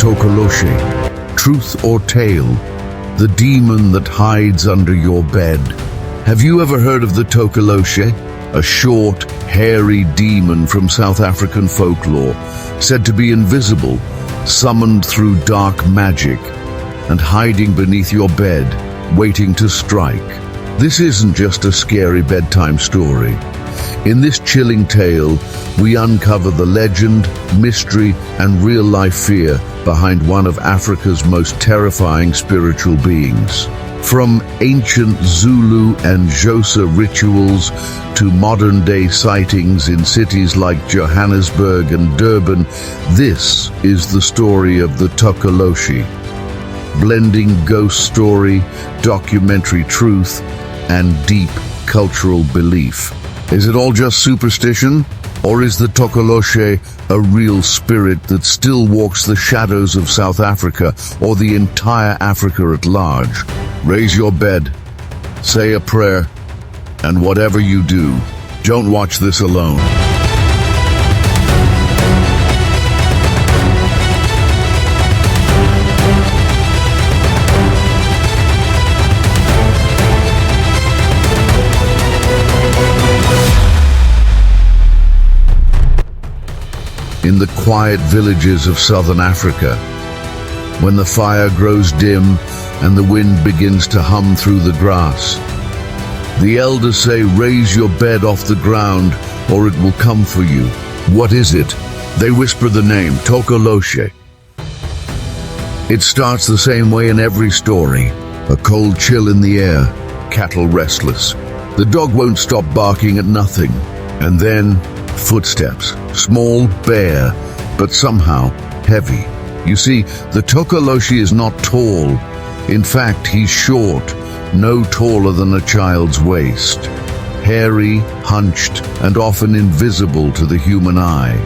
Tokoloshe, truth or tale, the demon that hides under your bed. Have you ever heard of the Tokoloshe? A short, hairy demon from South African folklore, said to be invisible, summoned through dark magic, and hiding beneath your bed, waiting to strike. This isn't just a scary bedtime story. In this chilling tale, we uncover the legend, mystery, and real-life fear behind one of Africa's most terrifying spiritual beings. From ancient Zulu and Xhosa rituals to modern-day sightings in cities like Johannesburg and Durban, this is the story of the Tokoloshe, blending ghost story, documentary truth, and deep cultural belief. Is it all just superstition? Or is the Tokoloshe a real spirit that still walks the shadows of South Africa or the entire Africa at large? Raise your bed, say a prayer, and whatever you do, don't watch this alone. In the quiet villages of southern Africa, when the fire grows dim and the wind begins to hum through the grass, the elders say, raise your bed off the ground or it will come for you. What is it? They whisper the name, Tokoloshe. It starts the same way in every story. A cold chill in the air, cattle restless. The dog won't stop barking at nothing. And then footsteps, small, bare, but somehow heavy. You see, the Tokoloshe is not tall. In fact, he's short, no taller than a child's waist. Hairy, hunched, and often invisible to the human eye.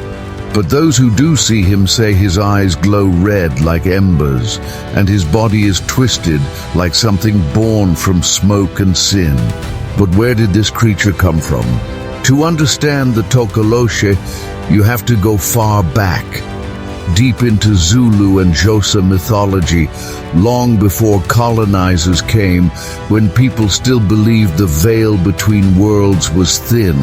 But those who do see him say his eyes glow red like embers, and his body is twisted like something born from smoke and sin. But where did this creature come from? To understand the Tokoloshe, you have to go far back, deep into Zulu and Xhosa mythology, long before colonizers came, when people still believed the veil between worlds was thin.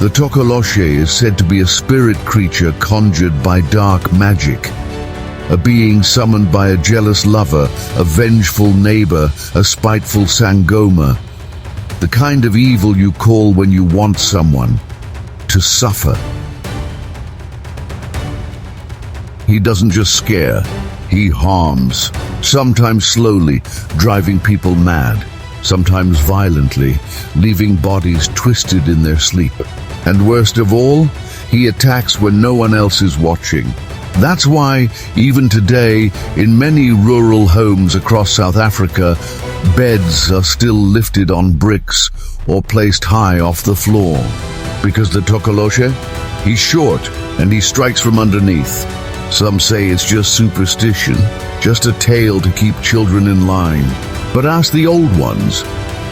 The Tokoloshe is said to be a spirit creature conjured by dark magic, a being summoned by a jealous lover, a vengeful neighbor, a spiteful sangoma. The kind of evil you call when you want someone to suffer. He doesn't just scare, he harms, sometimes slowly, driving people mad, sometimes violently, leaving bodies twisted in their sleep. And worst of all, he attacks when no one else is watching. That's why, even today, in many rural homes across South Africa, beds are still lifted on bricks or placed high off the floor. Because the Tokoloshe, he's short and he strikes from underneath. Some say it's just superstition, just a tale to keep children in line. But ask the old ones,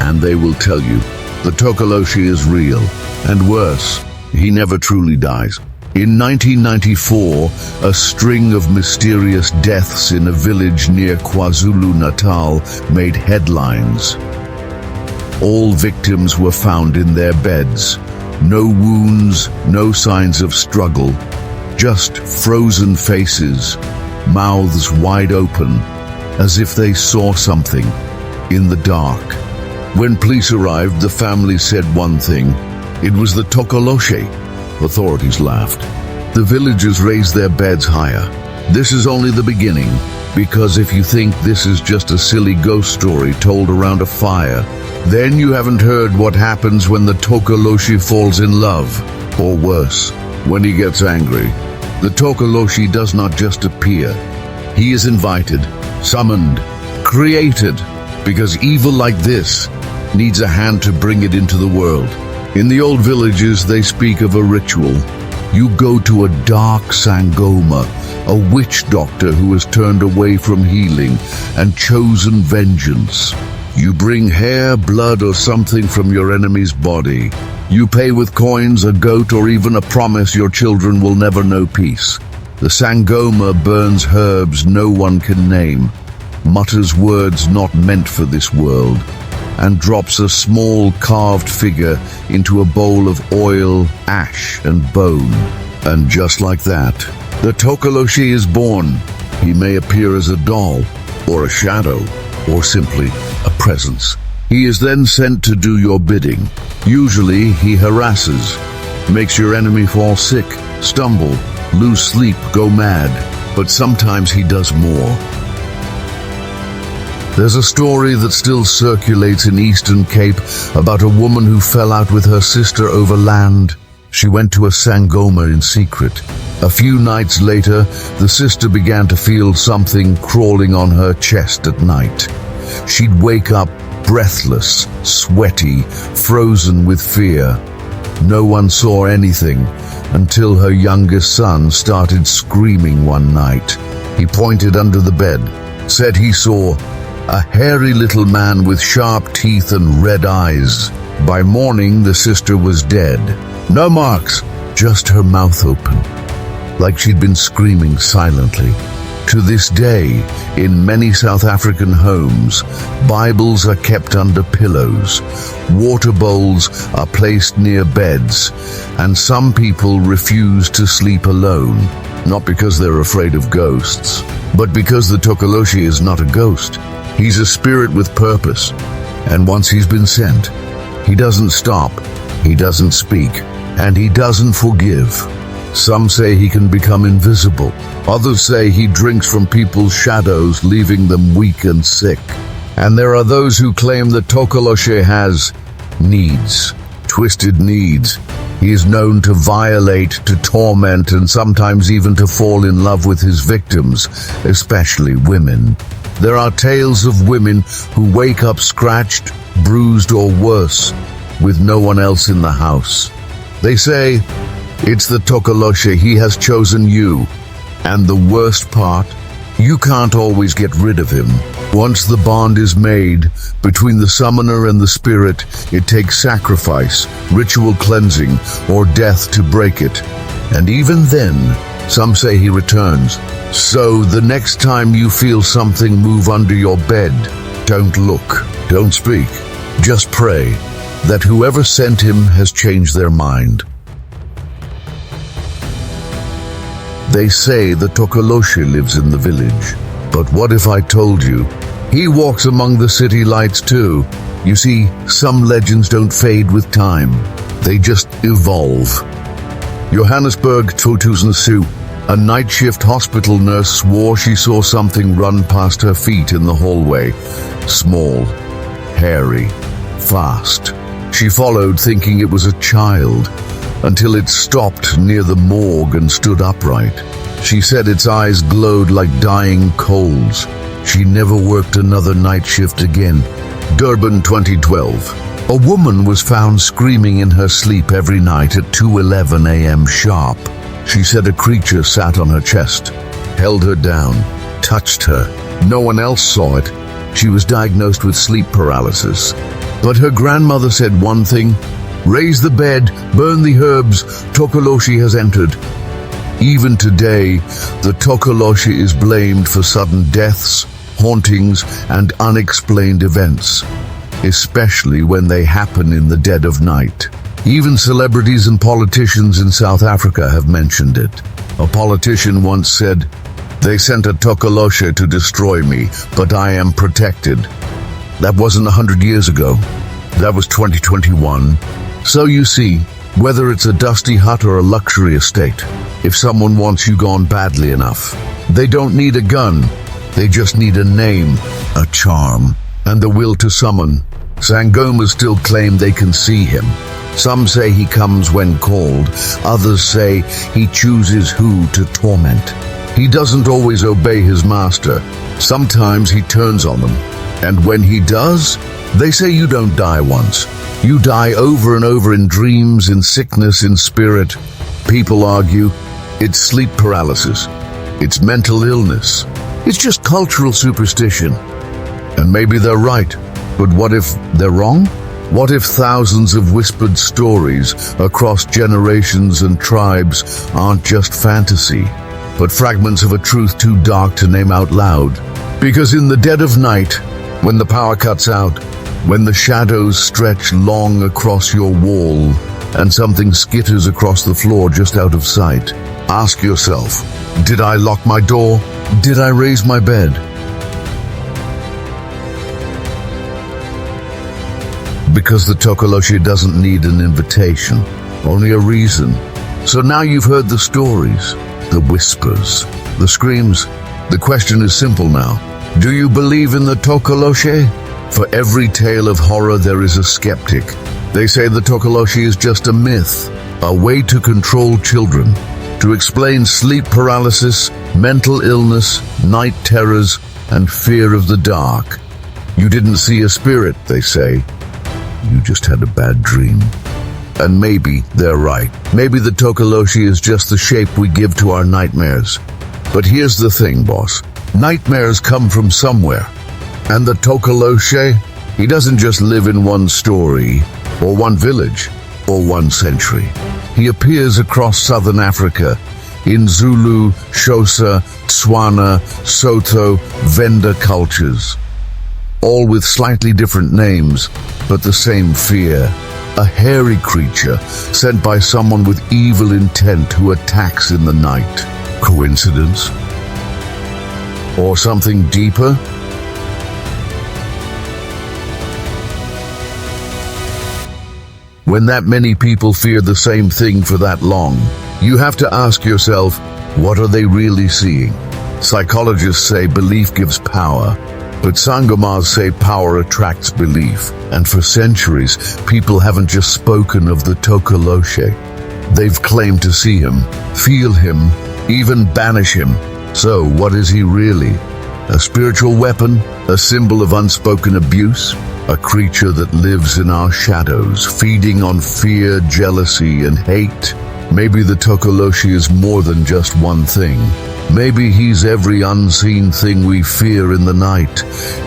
and they will tell you, the Tokoloshe is real. And worse, he never truly dies. In 1994, a string of mysterious deaths in a village near KwaZulu-Natal made headlines. All victims were found in their beds. No wounds, no signs of struggle, just frozen faces, mouths wide open, as if they saw something in the dark. When police arrived, the family said one thing: it was the Tokoloshe. Authorities laughed. The villagers raised their beds higher. This is only the beginning, because if you think this is just a silly ghost story told around a fire, then you haven't heard what happens when the Tokoloshe falls in love, or worse, when he gets angry. The Tokoloshe does not just appear. He is invited, summoned, created, because evil like this needs a hand to bring it into the world. In the old villages, they speak of a ritual. You go to a dark sangoma, a witch doctor who has turned away from healing and chosen vengeance. You bring hair, blood, or something from your enemy's body. You pay with coins, a goat, or even a promise your children will never know peace. The Sangoma burns herbs no one can name, mutters words not meant for this world, and drops a small carved figure into a bowl of oil, ash, and bone. And just like that, the Tokoloshe is born. He may appear as a doll, or a shadow, or simply a presence. He is then sent to do your bidding. Usually he harasses, makes your enemy fall sick, stumble, lose sleep, go mad, but sometimes he does more. There's a story that still circulates in Eastern Cape about a woman who fell out with her sister over land. She went to a Sangoma in secret. A few nights later, the sister began to feel something crawling on her chest at night. She'd wake up breathless, sweaty, frozen with fear. No one saw anything until her youngest son started screaming one night. He pointed under the bed, said he saw a hairy little man with sharp teeth and red eyes. By morning, the sister was dead. No marks, just her mouth open, like she'd been screaming silently. To this day, in many South African homes, Bibles are kept under pillows, water bowls are placed near beds, and some people refuse to sleep alone, not because they're afraid of ghosts, but because the Tokoloshe is not a ghost. He's a spirit with purpose, and once he's been sent, he doesn't stop, he doesn't speak, and he doesn't forgive. Some say he can become invisible. Others say he drinks from people's shadows, leaving them weak and sick. And there are those who claim that Tokoloshe has needs, twisted needs. He is known to violate, to torment, and sometimes even to fall in love with his victims, especially women. There are tales of women who wake up scratched, bruised, or worse, with no one else in the house. They say, it's the Tokoloshe, he has chosen you. And the worst part, you can't always get rid of him. Once the bond is made between the summoner and the spirit, it takes sacrifice, ritual cleansing, or death to break it. And even then, some say he returns. So the next time you feel something move under your bed, don't look, don't speak, just pray that whoever sent him has changed their mind. They say the Tokoloshe lives in the village. But what if I told you he walks among the city lights too? You see, some legends don't fade with time. They just evolve. Johannesburg 2002. A night shift hospital nurse swore she saw something run past her feet in the hallway. Small, hairy, fast. She followed thinking it was a child, until it stopped near the morgue and stood upright. She said its eyes glowed like dying coals. She never worked another night shift again. Durban 2012. A woman was found screaming in her sleep every night at 2:11 a.m. sharp. She said a creature sat on her chest, held her down, touched her. No one else saw it. She was diagnosed with sleep paralysis. But her grandmother said one thing: raise the bed, burn the herbs, Tokoloshe has entered. Even today, the Tokoloshe is blamed for sudden deaths, hauntings, and unexplained events, especially when they happen in the dead of night. Even celebrities and politicians in South Africa have mentioned it. A politician once said, "They sent a Tokoloshe to destroy me, but I am protected." That wasn't 100 years ago. That was 2021. So you see, whether it's a dusty hut or a luxury estate, if someone wants you gone badly enough, they don't need a gun. They just need a name, a charm, and the will to summon. Sangomas still claim they can see him. Some say he comes when called. Others say he chooses who to torment. He doesn't always obey his master. Sometimes he turns on them. And when he does, they say you don't die once. You die over and over in dreams, in sickness, in spirit. People argue it's sleep paralysis. It's mental illness. It's just cultural superstition. And maybe they're right. But what if they're wrong? What if thousands of whispered stories across generations and tribes aren't just fantasy? but fragments of a truth too dark to name out loud. Because in the dead of night, when the power cuts out, when the shadows stretch long across your wall, and something skitters across the floor just out of sight, ask yourself, did I lock my door? Did I raise my bed? Because the Tokoloshe doesn't need an invitation, only a reason. So now you've heard the stories, the whispers, the screams. The question is simple now. Do you believe in the Tokoloshe? For every tale of horror there is a skeptic. They say the Tokoloshe is just a myth, a way to control children, to explain sleep paralysis, mental illness, night terrors, and fear of the dark. You didn't see a spirit, they say. You just had a bad dream. And maybe they're right. Maybe the Tokoloshe is just the shape we give to our nightmares. But here's the thing, boss. Nightmares come from somewhere. And the Tokoloshe, he doesn't just live in one story, or one village, or one century. He appears across southern Africa, in Zulu, Xhosa, Tswana, Sotho, Venda cultures. All with slightly different names, but the same fear. A hairy creature sent by someone with evil intent who attacks in the night. Coincidence? Or something deeper? When that many people fear the same thing for that long, you have to ask yourself, what are they really seeing? Psychologists say belief gives power, but Sangomas say power attracts belief. And for centuries, people haven't just spoken of the Tokoloshe. They've claimed to see him, feel him, even banish him. So what is he really? A spiritual weapon? A symbol of unspoken abuse? A creature that lives in our shadows, feeding on fear, jealousy, and hate? Maybe the Tokoloshe is more than just one thing. Maybe he's every unseen thing we fear in the night,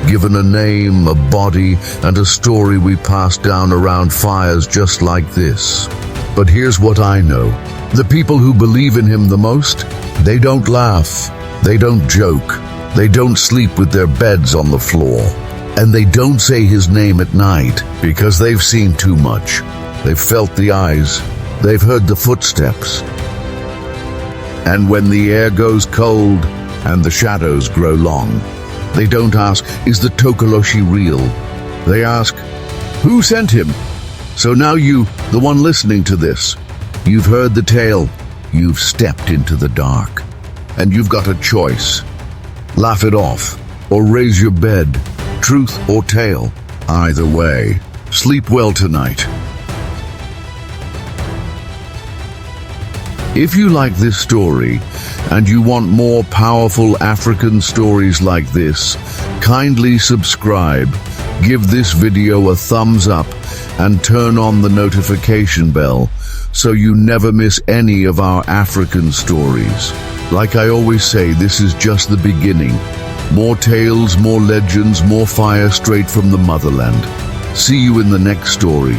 given a name, a body, and a story we pass down around fires just like this. But here's what I know. The people who believe in him the most, they don't laugh, they don't joke, they don't sleep with their beds on the floor, and they don't say his name at night because they've seen too much. They've felt the eyes, they've heard the footsteps. And when the air goes cold and the shadows grow long, they don't ask, is the Tokoloshe real? They ask, who sent him? So now you, the one listening to this, you've heard the tale, you've stepped into the dark, and you've got a choice. Laugh it off, or raise your bed, truth or tale. Either way, sleep well tonight. If you like this story, and you want more powerful African stories like this, kindly subscribe, give this video a thumbs up, and turn on the notification bell so you never miss any of our African stories. Like I always say, this is just the beginning. More tales, more legends, more fire straight from the motherland. See you in the next story.